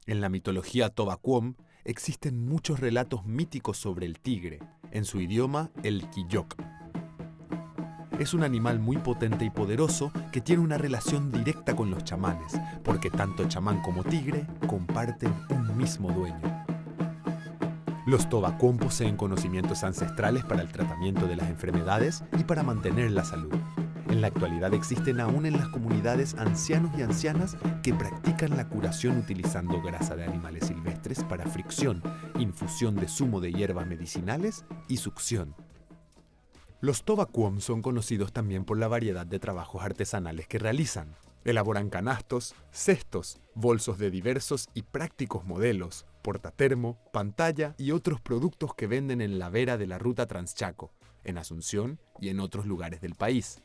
En la mitología Tobacuom existen muchos relatos míticos sobre el tigre, en su idioma el quillok. Es un animal muy potente y poderoso que tiene una relación directa con los chamanes, porque tanto chamán como tigre comparten un mismo dueño. Los Tobacuom poseen conocimientos ancestrales para el tratamiento de las enfermedades y para mantener la salud. En la actualidad existen aún en las comunidades ancianos y ancianas que practican la curación utilizando grasa de animales silvestres para fricción, infusión de zumo de hierbas medicinales y succión. Los Tobacuom son conocidos también por la variedad de trabajos artesanales que realizan. Elaboran canastos, cestos, bolsos de diversos y prácticos modelos, portatermo, pantalla y otros productos que venden en la vera de la ruta Transchaco, en Asunción y en otros lugares del país.